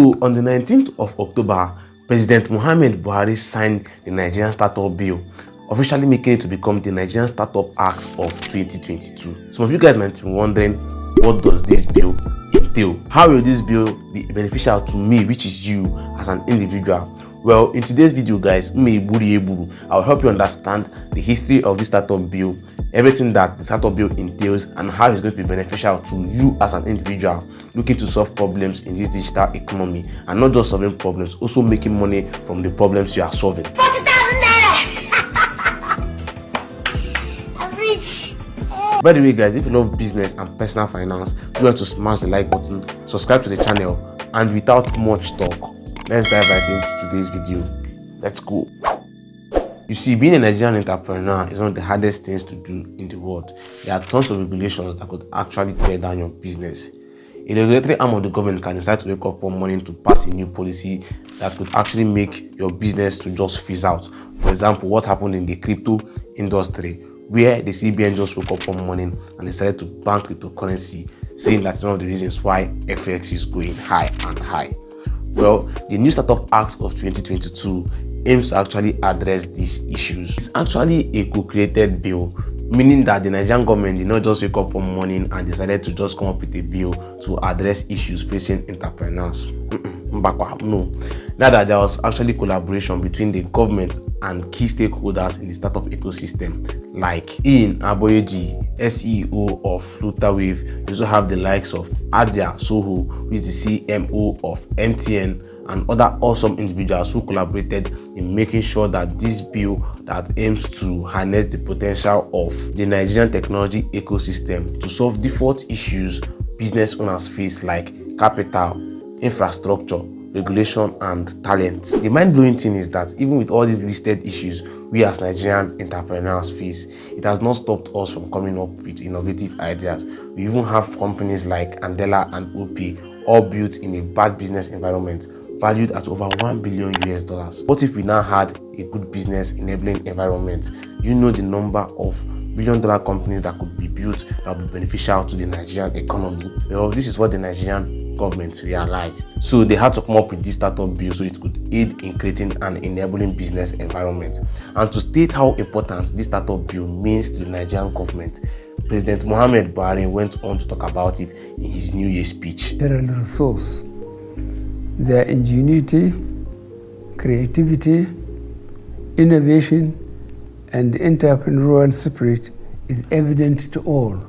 So on the 19th of October, President Muhamad Buhari signed the Nigerian Startup Bill, officially making it to become the Nigerian Startup Act of 2022. Some of you guys might be wondering, what does this bill entail? How will this bill be beneficial to me, which is you as an individual? Well, in today's video, guys, I'll help you understand the history of this startup bill, everything that the startup bill entails, and how it's going to be beneficial to you as an individual looking to solve problems in this digital economy, and not just solving problems, also making money from the problems you are solving. 40,000 naira. I'm rich. By the way, guys, if you love business and personal finance, do want to smash the like button, subscribe to the channel, and without much talk, let's dive right into today's video. Let's go. You see, being a Nigerian entrepreneur is one of the hardest things to do in the world. There are tons of regulations that could actually tear down your business. A regulatory arm of the government can decide to wake up one morning to pass a new policy that could actually make your business to just phase out. For example, what happened in the crypto industry, where the CBN just woke up one morning and decided to ban cryptocurrency, saying that's one of the reasons why FX is going high and high. Well, the new Startup Act of 2022 aims to actually address these issues. It's actually a co-created bill, meaning that the Nigerian government did not just wake up one morning and decided to just come up with a bill to address issues facing entrepreneurs. No. Now that there was actually collaboration between the government and key stakeholders in the startup ecosystem, like Ian Aboyeji, CEO of Flutterwave. You also have the likes of Adia Soho, who is the CMO of MTN, and other awesome individuals who collaborated in making sure that this bill that aims to harness the potential of the Nigerian technology ecosystem to solve default issues business owners face, like capital, infrastructure, regulation, and talent. The mind-blowing thing is that even with all these listed issues we as Nigerian entrepreneurs face, it has not stopped us from coming up with innovative ideas. We even have companies like Andela and Uppbeat, all built in a bad business environment, valued at over $1 billion US. What if we now had a good business enabling environment? You know the number of billion-dollar companies that could be built that would be beneficial to the Nigerian economy. Well, this is what the Nigerian government realized. So they had to come up with this startup bill so it could aid in creating an enabling business environment. And to state how important this startup bill means to the Nigerian government, President Muhamad Buhari went on to talk about it in his New Year speech. There are the resource, their ingenuity, creativity, innovation, and entrepreneurial spirit is evident to all.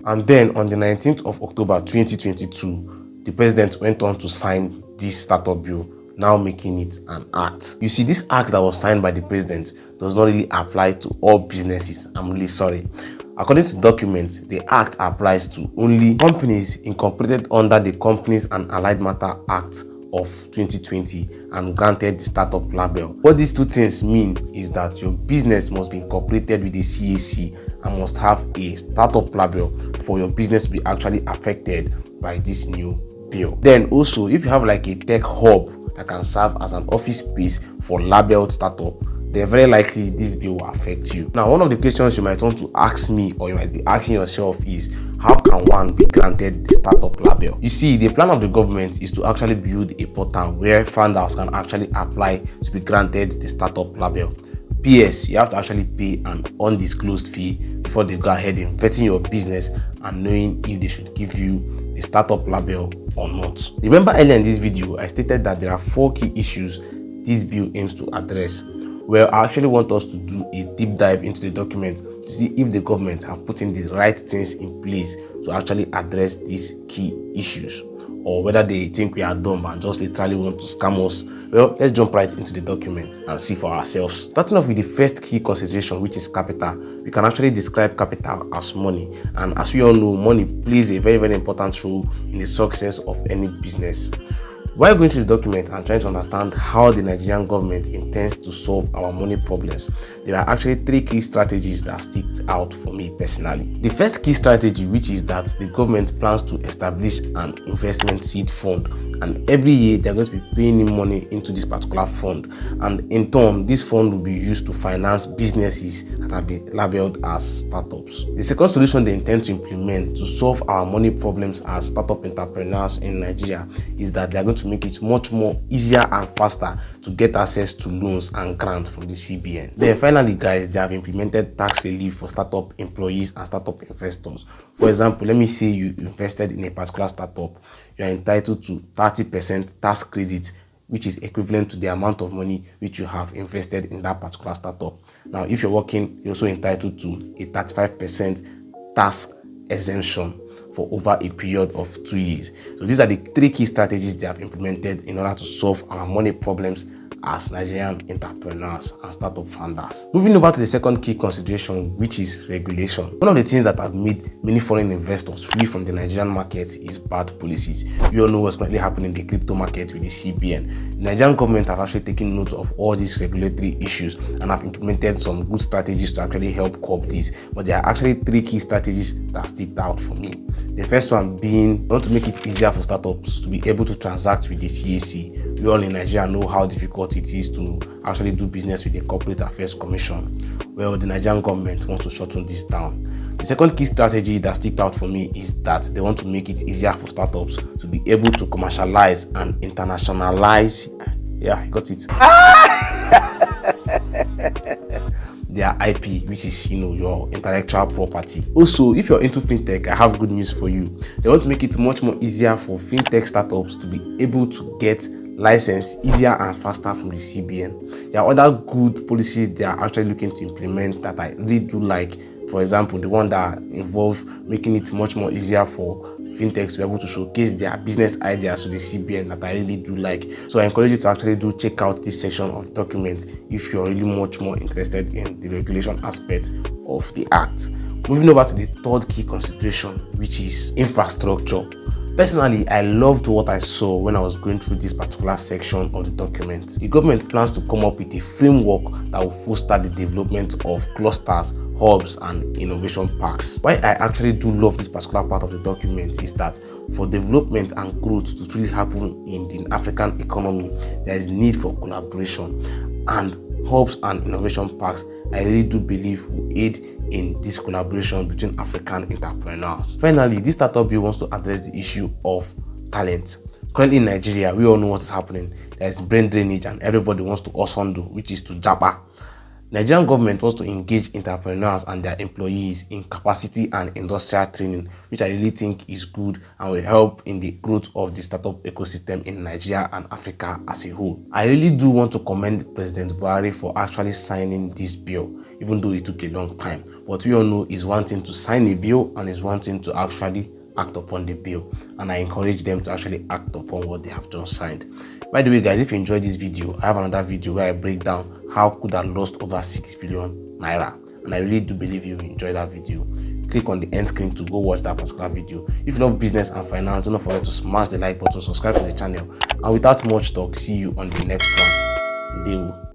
And then on the 19th of October 2022, the president went on to sign this startup bill, now making it an act. You see, this act that was signed by the president does not really apply to all businesses. I'm really sorry. According to the document, the act applies to only companies incorporated under the Companies and Allied Matter Act of 2020 and granted the startup label. What these two things mean is that your business must be incorporated with the CAC and must have a startup label for your business to be actually affected by this new bill. Then also, if you have like a tech hub that can serve as an office space for labeled startup, then very likely this bill will affect you. Now, one of the questions you might want to ask me, or you might be asking yourself, is how can one be granted the startup label? You see, the plan of the government is to actually build a portal where founders can actually apply to be granted the startup label. PS, you have to actually pay an undisclosed fee before they go ahead in vetting your business and knowing if they should give you a startup label or not. Remember earlier in this video, I stated that there are 4 key issues this bill aims to address. Well, I actually want us to do a deep dive into the document to see if the government have put in the right things in place to actually address these key issues, or whether they think we are dumb and just literally want to scam us. Well, let's jump right into the document and see for ourselves. Starting off with the first key consideration, which is capital. We can actually describe capital as money, and as we all know, money plays a very, very important role in the success of any business. While going through the document and trying to understand how the Nigerian government intends to solve our money problems, there are actually 3 key strategies that stick out for me personally. The first key strategy, which is that the government plans to establish an investment seed fund, and every year they're going to be paying in money into this particular fund, and in turn this fund will be used to finance businesses that have been labeled as startups. The second solution they intend to implement to solve our money problems as startup entrepreneurs in Nigeria is that they're going to to make it much more easier and faster to get access to loans and grants from the CBN. Then finally guys, they have implemented tax relief for startup employees and startup investors. For example, let me say you invested in a particular startup, you are entitled to 30% tax credit, which is equivalent to the amount of money which you have invested in that particular startup. Now, if you're working, you're also entitled to a 35% tax exemption for over a period of 2 years. So these are the 3 key strategies they have implemented in order to solve our money problems as Nigerian entrepreneurs and startup founders. Moving over to the second key consideration, which is regulation. One of the things that have made many foreign investors flee from the Nigerian market is bad policies. You all know what's currently happening in the crypto market with the CBN. The Nigerian government have actually taken note of all these regulatory issues and have implemented some good strategies to actually help curb this. But there are actually 3 key strategies that stick out for me. The first one being, we want to make it easier for startups to be able to transact with the CAC. We all in Nigeria know how difficult it is to actually do business with the Corporate Affairs Commission. Well, the Nigerian government wants to shorten this down. The second key strategy that sticks out for me is that they want to make it easier for startups to be able to commercialize and internationalize. Yeah, you got it. Their IP, which is, your intellectual property. Also, if you're into fintech, I have good news for you. They want to make it much more easier for fintech startups to be able to get license easier and faster from the CBN. There are other good policies they are actually looking to implement that I really do like. For example, the one that involves making it much more easier for fintechs to be able to showcase their business ideas to the CBN that I really do like. So I encourage you to actually check out this section of the document if you're really much more interested in the regulation aspect of the act. Moving over to the third key consideration, which is infrastructure. Personally, I loved what I saw when I was going through this particular section of the document. The government plans to come up with a framework that will foster the development of clusters, hubs, and innovation parks. Why I actually do love this particular part of the document is that for development and growth to truly happen in the African economy, there is need for collaboration, and hubs and innovation parks, I really do believe, will aid in this collaboration between African entrepreneurs. Finally, this startup bill wants to address the issue of talent. Currently in Nigeria, we all know what is happening. There is brain drainage and everybody wants to osondo, which is to japa. Nigerian government wants to engage entrepreneurs and their employees in capacity and industrial training, which I really think is good and will help in the growth of the startup ecosystem in Nigeria and Africa as a whole. I really do want to commend President Buhari for actually signing this bill, even though it took a long time. What we all know is one thing to sign a bill and is one thing to actually act upon the bill, and I encourage them to actually act upon what they have just signed. By the way guys, if you enjoyed this video, I have another video where I break down how Kuda lost over 6 billion naira, and I really do believe you enjoyed that video. Click on the end screen to go watch that particular video. If you love business and finance, don't forget to smash the like button, subscribe to the channel, and without much talk, see you on the next one. Deal.